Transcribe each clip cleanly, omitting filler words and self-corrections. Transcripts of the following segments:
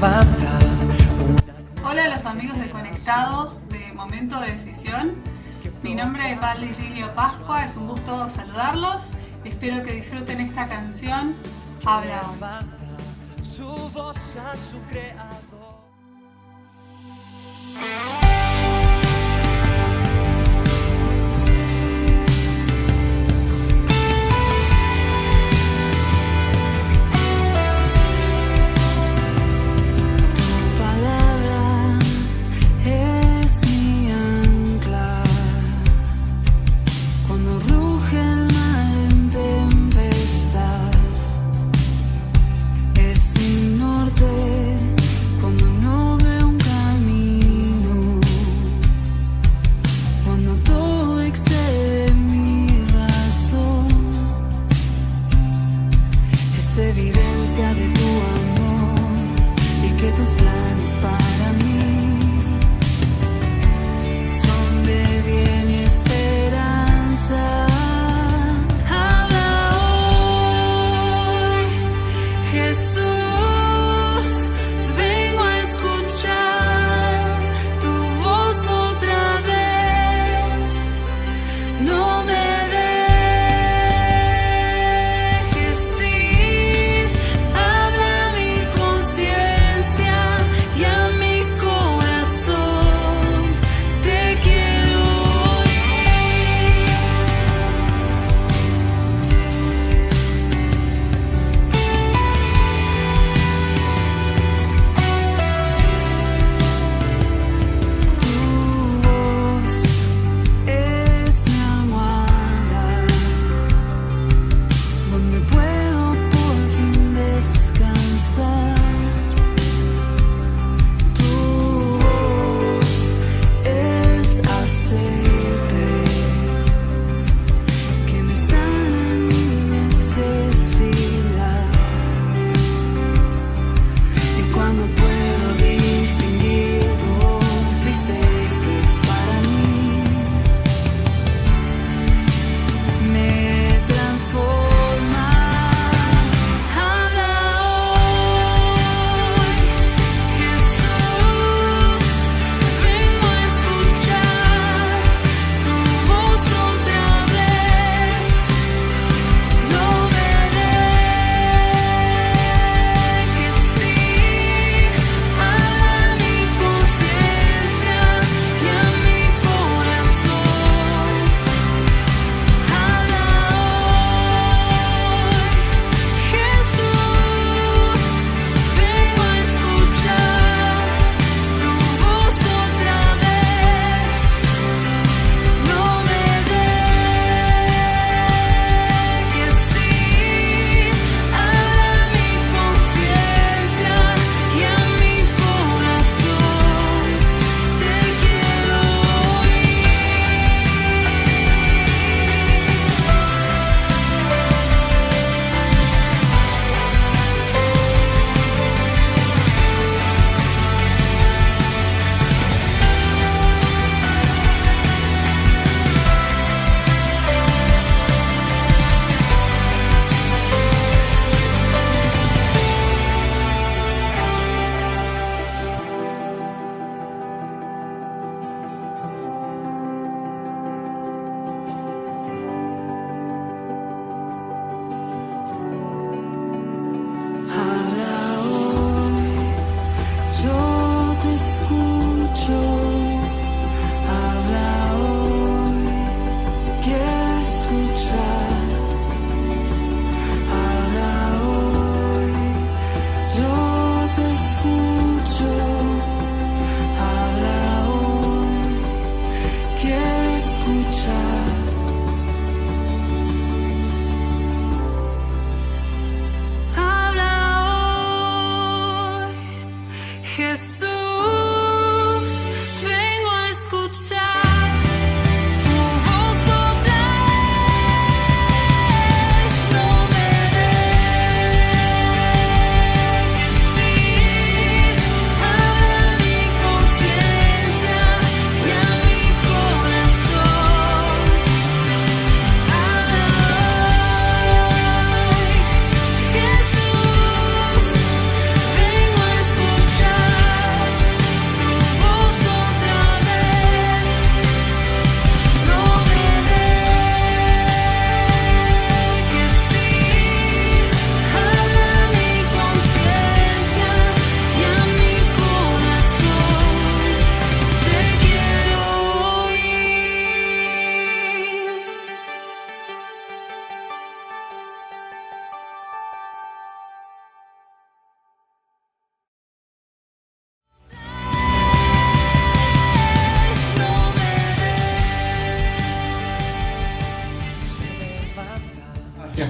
levanta. Hola a los amigos de Conectados de Momento de Decisión. Mi nombre es Valdi Gilio Pascua, es un gusto saludarlos. Espero que disfruten esta canción, Habla Hoy. Su voz a su creador.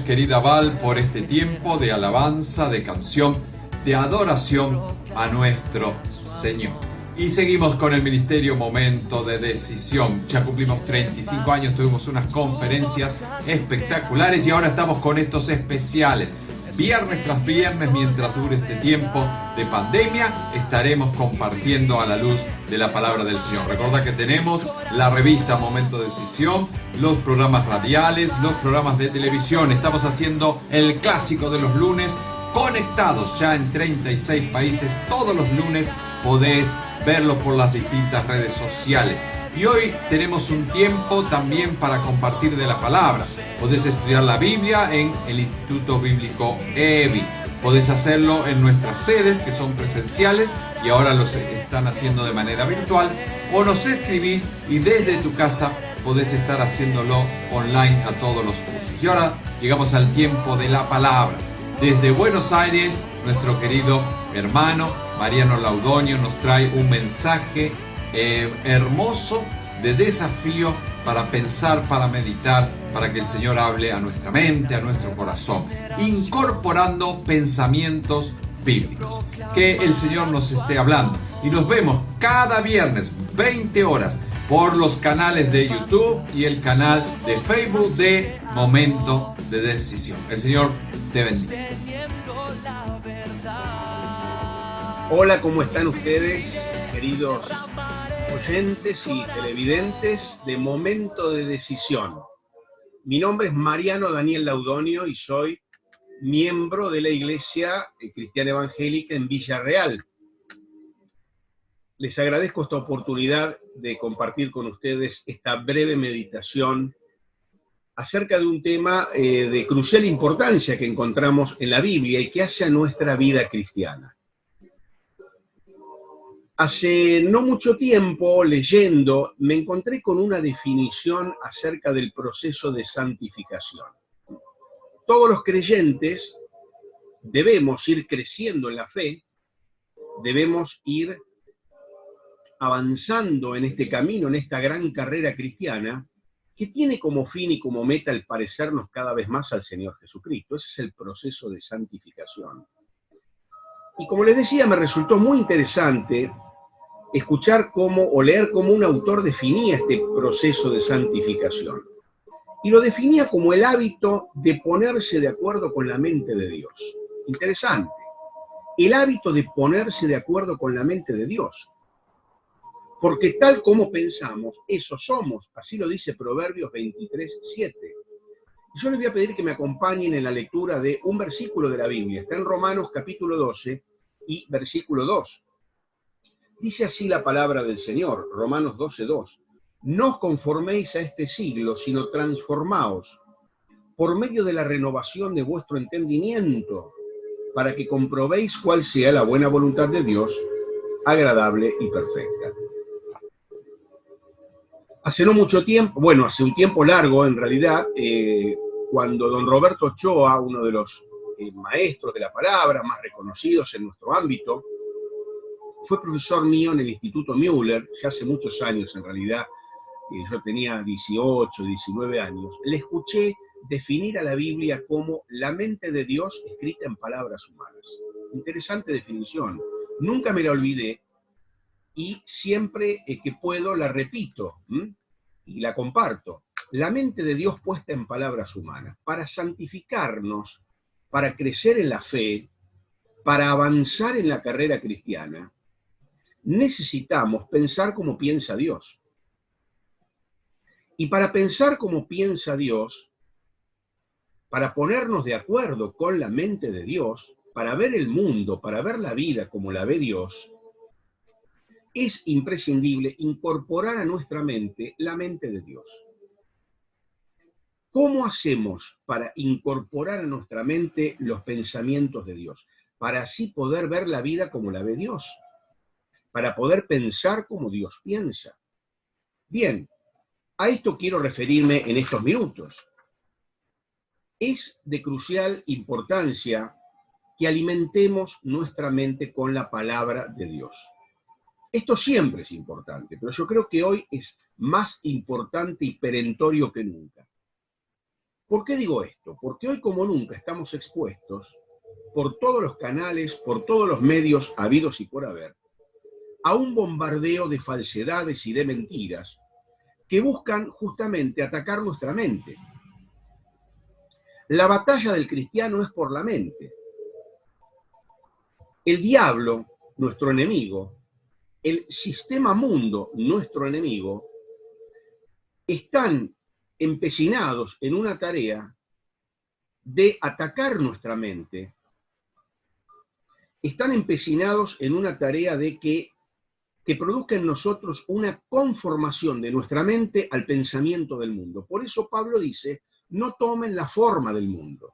querida Val, por este tiempo de alabanza, de canción, de adoración a nuestro Señor. Y seguimos con el ministerio Momento de Decisión. Ya cumplimos 35 años, tuvimos unas conferencias espectaculares y ahora estamos con estos especiales. Viernes tras viernes, mientras dure este tiempo de pandemia, estaremos compartiendo a la luz de la palabra del Señor. Recuerda que tenemos la revista Momento de Decisión, los programas radiales, los programas de televisión. Estamos haciendo el clásico de los lunes, conectados ya en 36 países. Todos los lunes podés verlos por las distintas redes sociales. Y hoy tenemos un tiempo también para compartir de la palabra. Podés estudiar la Biblia en el Instituto Bíblico EBI. Podés hacerlo en nuestras sedes, que son presenciales, y ahora los están haciendo de manera virtual. O nos escribís y desde tu casa podés estar haciéndolo online a todos los cursos. Y ahora llegamos al tiempo de la palabra. Desde Buenos Aires, nuestro querido hermano Mariano Laudonio nos trae un mensaje hermoso de desafío para pensar, para meditar, para que el Señor hable a nuestra mente, a nuestro corazón, incorporando pensamientos bíblicos. Que el Señor nos esté hablando. Y nos vemos cada viernes, 20 horas, por los canales de YouTube y el canal de Facebook de Momento de Decisión. El Señor te bendice. Hola, ¿cómo están ustedes, queridos oyentes y televidentes de Momento de Decisión? Mi nombre es Mariano Daniel Laudonio y soy miembro de la Iglesia Cristiana Evangélica en Villarreal. Les agradezco esta oportunidad de compartir con ustedes esta breve meditación acerca de un tema de crucial importancia que encontramos en la Biblia y que hace a nuestra vida cristiana. Hace no mucho tiempo, leyendo, me encontré con una definición acerca del proceso de santificación. Todos los creyentes debemos ir creciendo en la fe, debemos ir avanzando en este camino, en esta gran carrera cristiana, que tiene como fin y como meta el parecernos cada vez más al Señor Jesucristo. Ese es el proceso de santificación. Y como les decía, me resultó muy interesante escuchar o leer cómo un autor definía este proceso de santificación. Y lo definía como el hábito de ponerse de acuerdo con la mente de Dios. Interesante. El hábito de ponerse de acuerdo con la mente de Dios. Porque tal como pensamos, eso somos. Así lo dice Proverbios 23:7. Y yo les voy a pedir que me acompañen en la lectura de un versículo de la Biblia. Está en Romanos capítulo 12 y versículo 2. Dice así la palabra del Señor, Romanos 12:2. No os conforméis a este siglo, sino transformaos por medio de la renovación de vuestro entendimiento, para que comprobéis cuál sea la buena voluntad de Dios, agradable y perfecta. Hace no mucho tiempo, hace un tiempo largo en realidad, cuando don Roberto Ochoa, uno de los maestros de la palabra más reconocidos en nuestro ámbito, fue profesor mío en el Instituto Müller, ya hace muchos años en realidad, yo tenía 18, 19 años, le escuché definir a la Biblia como la mente de Dios escrita en palabras humanas. Interesante definición, nunca me la olvidé y siempre que puedo la repito y la comparto. La mente de Dios puesta en palabras humanas, para santificarnos, para crecer en la fe, para avanzar en la carrera cristiana, necesitamos pensar como piensa Dios. Y para pensar como piensa Dios, para ponernos de acuerdo con la mente de Dios, para ver el mundo, para ver la vida como la ve Dios, es imprescindible incorporar a nuestra mente la mente de Dios. ¿Cómo hacemos para incorporar a nuestra mente los pensamientos de Dios? Para así poder ver la vida como la ve Dios. Para poder pensar como Dios piensa. Bien, a esto quiero referirme en estos minutos. Es de crucial importancia que alimentemos nuestra mente con la palabra de Dios. Esto siempre es importante, pero yo creo que hoy es más importante y perentorio que nunca. ¿Por qué digo esto? Porque hoy como nunca estamos expuestos por todos los canales, por todos los medios habidos y por haber, a un bombardeo de falsedades y de mentiras que buscan justamente atacar nuestra mente. La batalla del cristiano es por la mente. El diablo, nuestro enemigo, el sistema mundo, nuestro enemigo, están empecinados en una tarea de atacar nuestra mente, están empecinados en una tarea de que produzca en nosotros una conformación de nuestra mente al pensamiento del mundo. Por eso Pablo dice, no tomen la forma del mundo.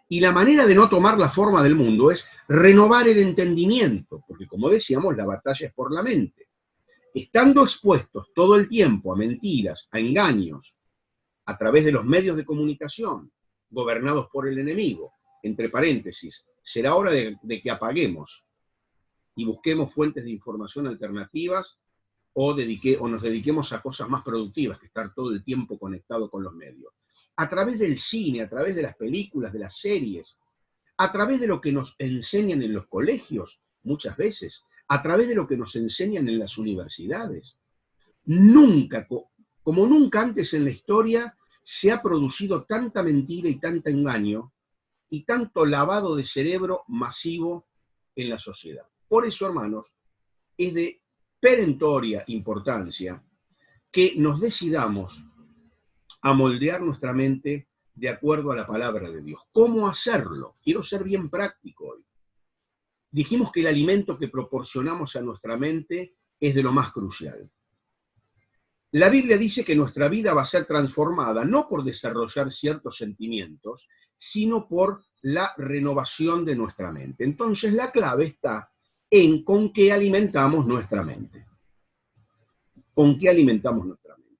Y la manera de no tomar la forma del mundo es renovar el entendimiento, porque como decíamos, la batalla es por la mente. Estando expuestos todo el tiempo a mentiras, a engaños, a través de los medios de comunicación, gobernados por el enemigo, entre paréntesis, será hora de que apaguemos y busquemos fuentes de información alternativas o nos dediquemos a cosas más productivas que estar todo el tiempo conectado con los medios. A través del cine, a través de las películas, de las series, a través de lo que nos enseñan en los colegios, muchas veces, a través de lo que nos enseñan en las universidades. Nunca, como nunca antes en la historia, se ha producido tanta mentira y tanto engaño y tanto lavado de cerebro masivo en la sociedad. Por eso, hermanos, es de perentoria importancia que nos decidamos a moldear nuestra mente de acuerdo a la palabra de Dios. ¿Cómo hacerlo? Quiero ser bien práctico hoy. Dijimos que el alimento que proporcionamos a nuestra mente es de lo más crucial. La Biblia dice que nuestra vida va a ser transformada no por desarrollar ciertos sentimientos, sino por la renovación de nuestra mente. Entonces la clave está en con qué alimentamos nuestra mente. ¿Con qué alimentamos nuestra mente?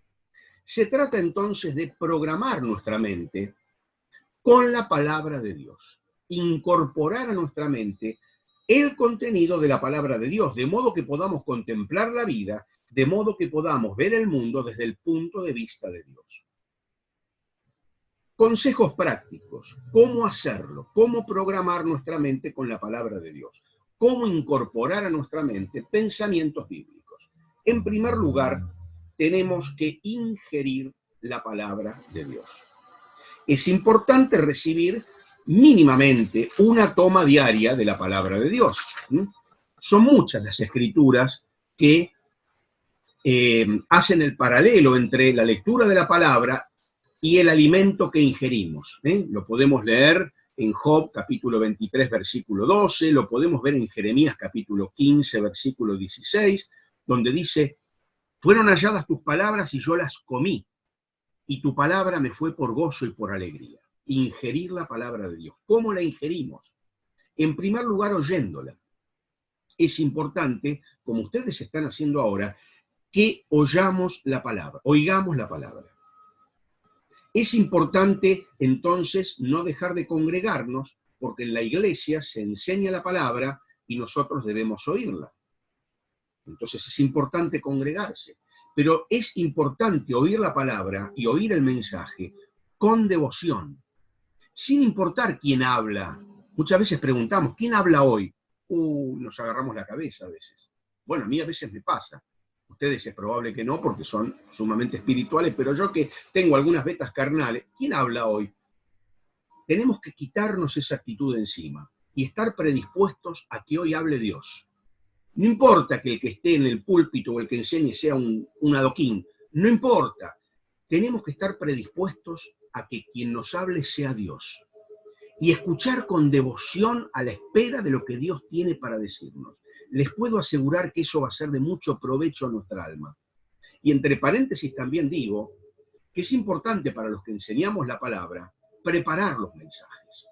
Se trata entonces de programar nuestra mente con la palabra de Dios, incorporar a nuestra mente el contenido de la palabra de Dios, de modo que podamos contemplar la vida, de modo que podamos ver el mundo desde el punto de vista de Dios. Consejos prácticos, cómo hacerlo, cómo programar nuestra mente con la palabra de Dios, cómo incorporar a nuestra mente pensamientos bíblicos. En primer lugar, tenemos que ingerir la palabra de Dios. Es importante recibir mínimamente una toma diaria de la palabra de Dios. Son muchas las escrituras que hacen el paralelo entre la lectura de la palabra y el alimento que ingerimos. Lo podemos leer en Job capítulo 23, versículo 12, lo podemos ver en Jeremías capítulo 15, versículo 16, donde dice, fueron halladas tus palabras y yo las comí, y tu palabra me fue por gozo y por alegría. Ingerir la palabra de Dios. ¿Cómo la ingerimos? En primer lugar, oyéndola. Es importante, como ustedes están haciendo ahora, que oigamos la palabra. Es importante, entonces, no dejar de congregarnos, porque en la iglesia se enseña la palabra y nosotros debemos oírla. Entonces es importante congregarse. Pero es importante oír la palabra y oír el mensaje con devoción, sin importar quién habla. Muchas veces preguntamos, ¿quién habla hoy? Nos agarramos la cabeza a veces. Bueno, a mí a veces me pasa. Ustedes es probable que no, porque son sumamente espirituales, pero yo que tengo algunas vetas carnales, ¿quién habla hoy? Tenemos que quitarnos esa actitud de encima y estar predispuestos a que hoy hable Dios. No importa que el que esté en el púlpito o el que enseñe sea un adoquín, no importa. Tenemos que estar predispuestos a que quien nos hable sea Dios y escuchar con devoción a la espera de lo que Dios tiene para decirnos. Les puedo asegurar que eso va a ser de mucho provecho a nuestra alma. Y entre paréntesis también digo que es importante para los que enseñamos la palabra preparar los mensajes.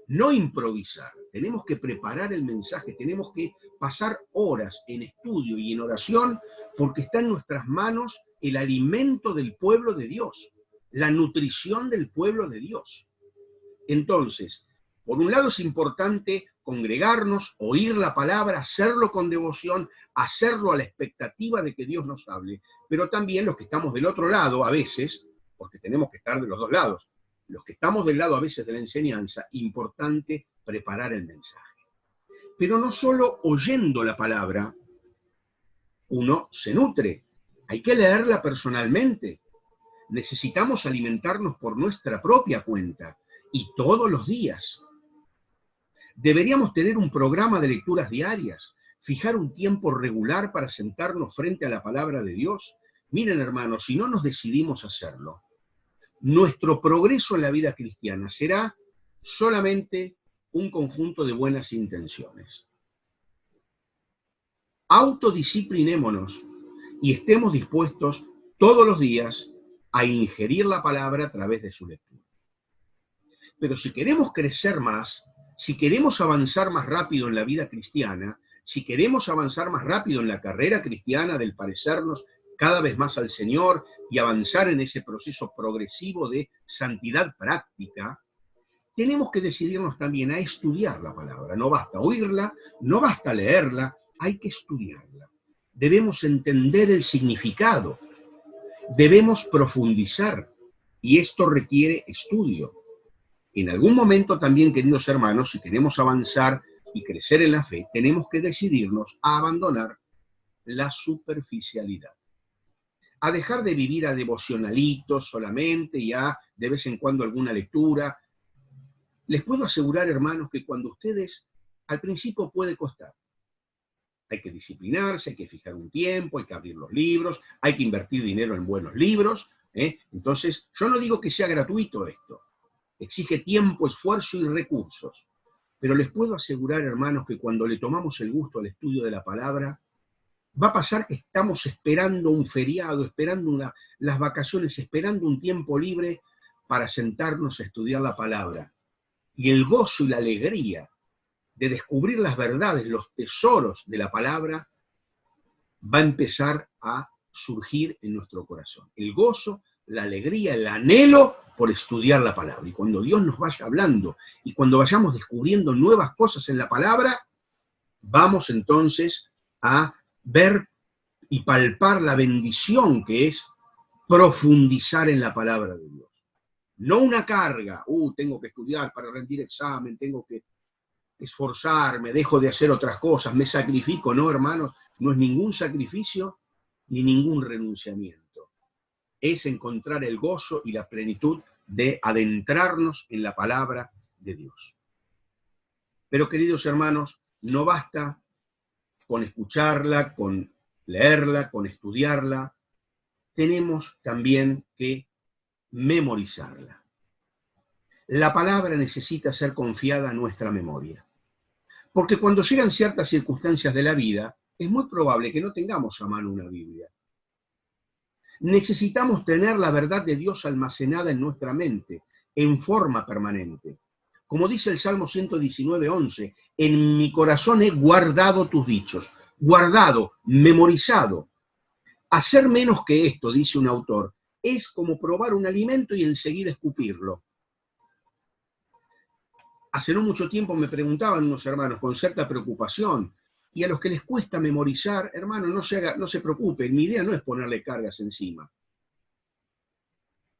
No improvisar, tenemos que preparar el mensaje, tenemos que pasar horas en estudio y en oración porque está en nuestras manos el alimento del pueblo de Dios, la nutrición del pueblo de Dios. Entonces, por un lado es importante congregarnos, oír la palabra, hacerlo con devoción, hacerlo a la expectativa de que Dios nos hable, pero también los que estamos del otro lado a veces porque tenemos que estar de los dos lados. Los que estamos del lado a veces de la enseñanza, importante preparar el mensaje. Pero no solo oyendo la palabra, uno se nutre, hay que leerla personalmente. Necesitamos alimentarnos por nuestra propia cuenta y todos los días. Deberíamos tener un programa de lecturas diarias, fijar un tiempo regular para sentarnos frente a la palabra de Dios. Miren, hermanos, si no nos decidimos a hacerlo, nuestro progreso en la vida cristiana será solamente un conjunto de buenas intenciones. Autodisciplinémonos y estemos dispuestos todos los días a ingerir la palabra a través de su lectura. Pero si queremos crecer más, si queremos avanzar más rápido en la vida cristiana, si queremos avanzar más rápido en la carrera cristiana del parecernos cada vez más al Señor y avanzar en ese proceso progresivo de santidad práctica, tenemos que decidirnos también a estudiar la palabra. No basta oírla, no basta leerla, hay que estudiarla. Debemos entender el significado, debemos profundizar, y esto requiere estudio. En algún momento también, queridos hermanos, si queremos avanzar y crecer en la fe, tenemos que decidirnos a abandonar la superficialidad, a dejar de vivir a devocionalitos solamente y a de vez en cuando alguna lectura. Les puedo asegurar, hermanos, que cuando ustedes, al principio puede costar. Hay que disciplinarse, hay que fijar un tiempo, hay que abrir los libros, hay que invertir dinero en buenos libros. Entonces, yo no digo que sea gratuito esto. Exige tiempo, esfuerzo y recursos. Pero les puedo asegurar, hermanos, que cuando le tomamos el gusto al estudio de la palabra, va a pasar que estamos esperando un feriado, esperando las vacaciones, esperando un tiempo libre para sentarnos a estudiar la palabra. Y el gozo y la alegría de descubrir las verdades, los tesoros de la palabra, va a empezar a surgir en nuestro corazón. El gozo, la alegría, el anhelo por estudiar la palabra. Y cuando Dios nos vaya hablando y cuando vayamos descubriendo nuevas cosas en la palabra, vamos entonces a ver y palpar la bendición que es profundizar en la palabra de Dios. No una carga, tengo que estudiar para rendir examen, tengo que esforzarme, dejo de hacer otras cosas, me sacrifico. No, hermanos, no es ningún sacrificio ni ningún renunciamiento. Es encontrar el gozo y la plenitud de adentrarnos en la palabra de Dios. Pero, queridos hermanos, no basta con escucharla, con leerla, con estudiarla. Tenemos también que memorizarla. La palabra necesita ser confiada a nuestra memoria. Porque cuando llegan ciertas circunstancias de la vida, es muy probable que no tengamos a mano una Biblia. Necesitamos tener la verdad de Dios almacenada en nuestra mente, en forma permanente. Como dice el Salmo 119:11, en mi corazón he guardado tus dichos. Guardado, memorizado. Hacer menos que esto, dice un autor, es como probar un alimento y enseguida escupirlo. Hace no mucho tiempo me preguntaban unos hermanos con cierta preocupación, y a los que les cuesta memorizar, hermano, no se preocupen, mi idea no es ponerle cargas encima.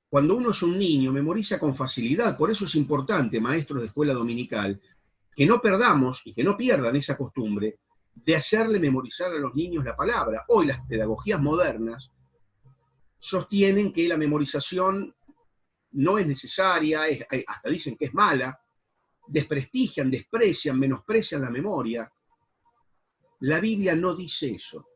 Cuando uno es un niño, memoriza con facilidad, por eso es importante, maestros de escuela dominical, que no perdamos y que no pierdan esa costumbre de hacerle memorizar a los niños la palabra. Hoy las pedagogías modernas sostienen que la memorización no es necesaria, hasta dicen que es mala, desprestigian, desprecian, menosprecian la memoria. La Biblia no dice eso.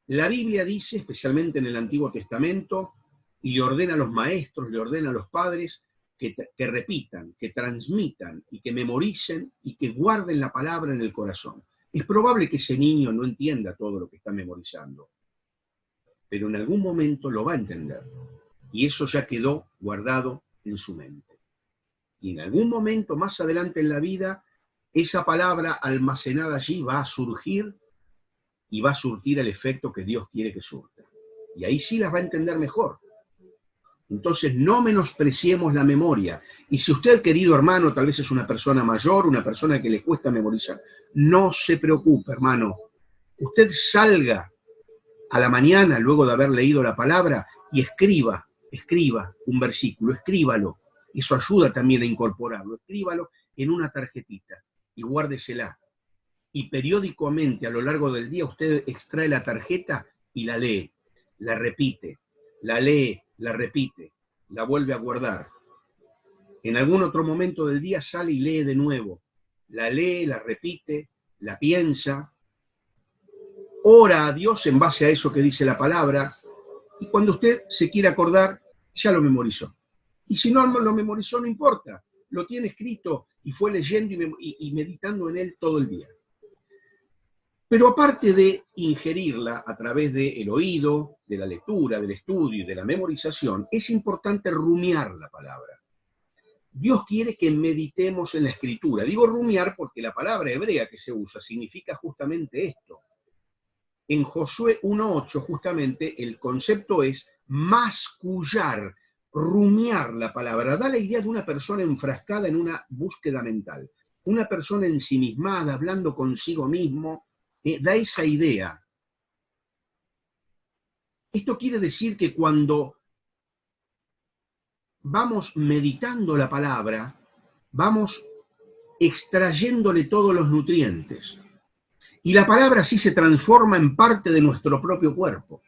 La Biblia dice, especialmente en el Antiguo Testamento, y le ordena a los maestros, le ordena a los padres que repitan, que transmitan y que memoricen y que guarden la palabra en el corazón. Es probable que ese niño no entienda todo lo que está memorizando, pero en algún momento lo va a entender. Y eso ya quedó guardado en su mente. Y en algún momento más adelante en la vida, esa palabra almacenada allí va a surgir y va a surtir el efecto que Dios quiere que surta. Y ahí sí las va a entender mejor. Entonces no menospreciemos la memoria. Y si usted, querido hermano, tal vez es una persona mayor, una persona que le cuesta memorizar, no se preocupe, hermano. Usted salga a la mañana, luego de haber leído la palabra, y escriba escriba un versículo, escríbalo. Eso ayuda también a incorporarlo. Escríbalo en una tarjetita y guárdesela. Y periódicamente a lo largo del día usted extrae la tarjeta y la lee, la repite, la lee, la repite, la vuelve a guardar. En algún otro momento del día sale y lee de nuevo. La lee, la repite, la piensa, ora a Dios en base a eso que dice la palabra, y cuando usted se quiere acordar, ya lo memorizó. Y si no lo memorizó, no importa, lo tiene escrito y fue leyendo y meditando en él todo el día. Pero aparte de ingerirla a través del oído, de la lectura, del estudio y de la memorización, es importante rumiar la palabra. Dios quiere que meditemos en la Escritura. Digo rumiar porque la palabra hebrea que se usa significa justamente esto. En Josué 1:8 justamente el concepto es mascullar, rumiar la palabra. Da la idea de una persona enfrascada en una búsqueda mental. Una persona ensimismada, hablando consigo mismo, da esa idea. Esto quiere decir que cuando vamos meditando la palabra, vamos extrayéndole todos los nutrientes. Y la palabra así se transforma en parte de nuestro propio cuerpo.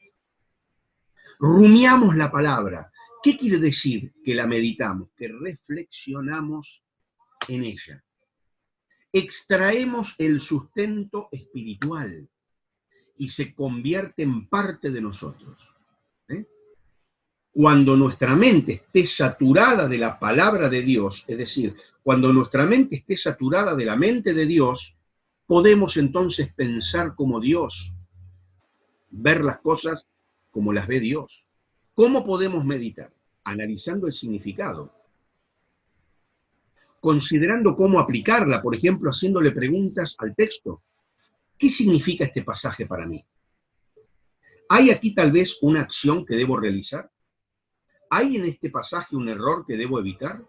Rumiamos la palabra. ¿Qué quiere decir que la meditamos? Que reflexionamos en ella. Extraemos el sustento espiritual y se convierte en parte de nosotros. Cuando nuestra mente esté saturada de la palabra de Dios, es decir, cuando nuestra mente esté saturada de la mente de Dios, podemos entonces pensar como Dios, ver las cosas como las ve Dios. ¿Cómo podemos meditar? Analizando el significado, considerando cómo aplicarla, por ejemplo, haciéndole preguntas al texto. ¿Qué significa este pasaje para mí? ¿Hay aquí tal vez una acción que debo realizar? ¿Hay en este pasaje un error que debo evitar?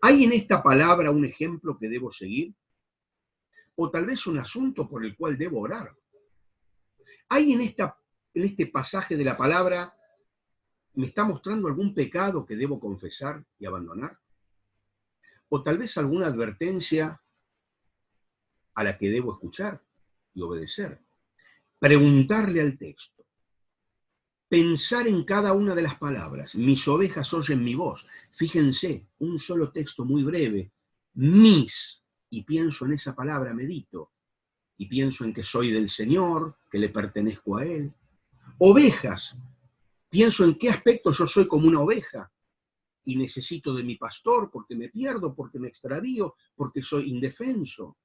¿Hay en esta palabra un ejemplo que debo seguir? ¿O tal vez un asunto por el cual debo orar? ¿Hay en este pasaje de la palabra, me está mostrando algún pecado que debo confesar y abandonar? ¿O tal vez alguna advertencia a la que debo escuchar y obedecer? Preguntarle al texto. Pensar en cada una de las palabras. Mis ovejas oyen mi voz. Fíjense, un solo texto muy breve. Mis. Y pienso en esa palabra, medito. Y pienso en que soy del Señor, que le pertenezco a Él. Ovejas. Pienso en qué aspecto yo soy como una oveja. Y necesito de mi pastor porque me pierdo, porque me extravío, porque soy indefenso.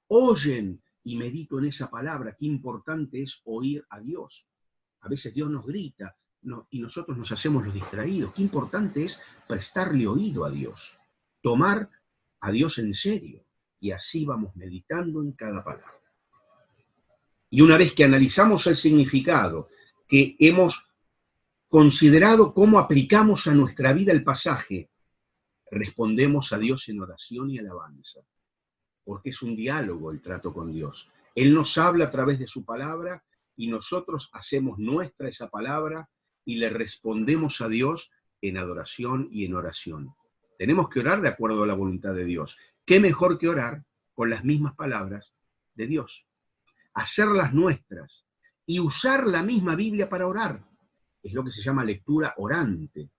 Oyen y medito en esa palabra. Qué importante es oír a Dios. A veces Dios nos grita y nosotros nos hacemos los distraídos. Qué importante es prestarle oído a Dios, tomar a Dios en serio. Y así vamos meditando en cada palabra. Y una vez que analizamos el significado, que hemos considerado cómo aplicamos a nuestra vida el pasaje, respondemos a Dios en oración y alabanza. Porque es un diálogo el trato con Dios. Él nos habla a través de su palabra y nosotros hacemos nuestra esa palabra y le respondemos a Dios en adoración y en oración. Tenemos que orar de acuerdo a la voluntad de Dios. ¿Qué mejor que orar con las mismas palabras de Dios? Hacerlas nuestras y usar la misma Biblia para orar. Es lo que se llama lectura orante.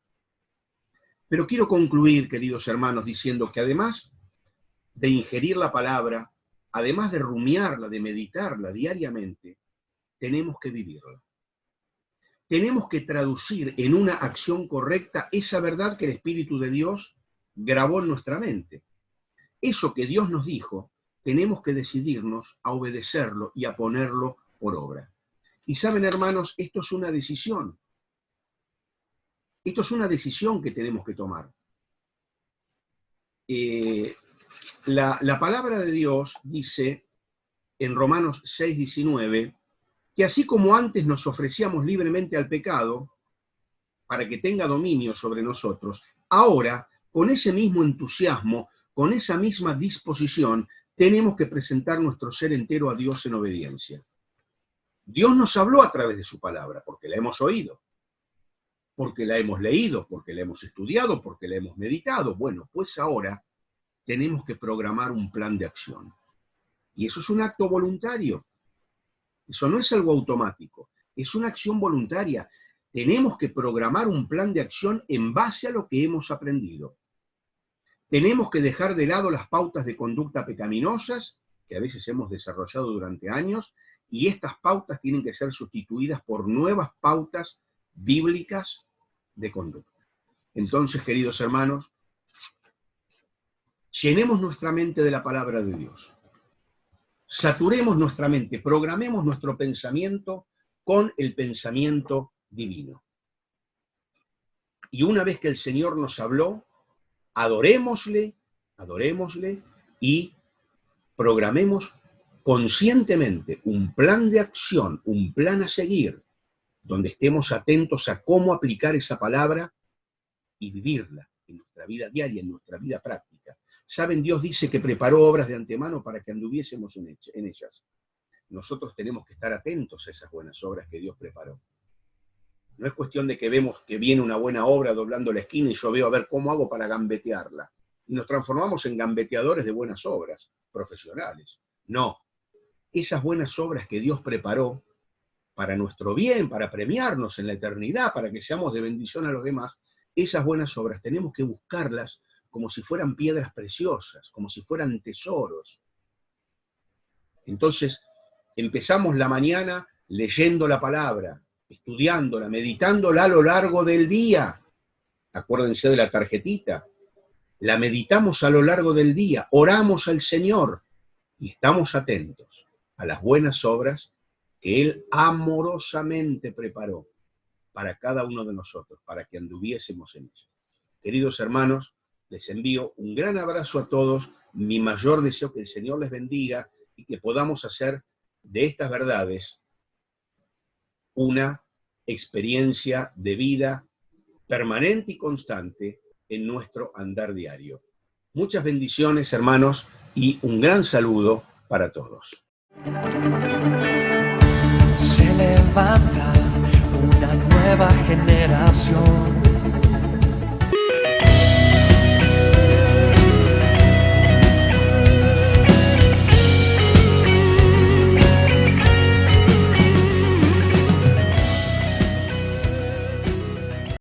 Pero quiero concluir, queridos hermanos, diciendo que además de ingerir la palabra, además de rumiarla, de meditarla diariamente, tenemos que vivirla. Tenemos que traducir en una acción correcta esa verdad que el Espíritu de Dios grabó en nuestra mente. Eso que Dios nos dijo, tenemos que decidirnos a obedecerlo y a ponerlo por obra. Y saben, hermanos, esto es una decisión. Esto es una decisión que tenemos que tomar. La palabra de Dios dice en Romanos 6:19 que así como antes nos ofrecíamos libremente al pecado para que tenga dominio sobre nosotros, ahora, con ese mismo entusiasmo, con esa misma disposición, tenemos que presentar nuestro ser entero a Dios en obediencia. Dios nos habló a través de su palabra, porque la hemos oído. porque la hemos leído, porque la hemos estudiado, porque la hemos meditado. Bueno, pues ahora tenemos que programar un plan de acción. Y eso es un acto voluntario. Eso no es algo automático, es una acción voluntaria. Tenemos que programar un plan de acción en base a lo que hemos aprendido. Tenemos que dejar de lado las pautas de conducta pecaminosas que a veces hemos desarrollado durante años, y estas pautas tienen que ser sustituidas por nuevas pautas bíblicas de conducta. Entonces, queridos hermanos, llenemos nuestra mente de la palabra de Dios. Saturemos nuestra mente, programemos nuestro pensamiento con el pensamiento divino. Y una vez que el Señor nos habló, adorémosle y programemos conscientemente un plan de acción, un plan a seguir, donde estemos atentos a cómo aplicar esa palabra y vivirla en nuestra vida diaria, en nuestra vida práctica. Saben, Dios dice que preparó obras de antemano para que anduviésemos en ellas. Nosotros tenemos que estar atentos a esas buenas obras que Dios preparó. No es cuestión de que vemos que viene una buena obra doblando la esquina y yo veo a ver cómo hago para gambetearla. Y nos transformamos en gambeteadores de buenas obras profesionales. No. Esas buenas obras que Dios preparó para nuestro bien, para premiarnos en la eternidad, para que seamos de bendición a los demás, esas buenas obras tenemos que buscarlas como si fueran piedras preciosas, como si fueran tesoros. Entonces, empezamos la mañana leyendo la palabra, estudiándola, meditándola a lo largo del día. Acuérdense de la tarjetita. La meditamos a lo largo del día, oramos al Señor y estamos atentos a las buenas obras que Él amorosamente preparó para cada uno de nosotros, para que anduviésemos en ellas. Queridos hermanos, les envío un gran abrazo a todos, mi mayor deseo que el Señor les bendiga y que podamos hacer de estas verdades una experiencia de vida permanente y constante en nuestro andar diario. Muchas bendiciones, hermanos, y un gran saludo para todos. Se levanta una nueva generación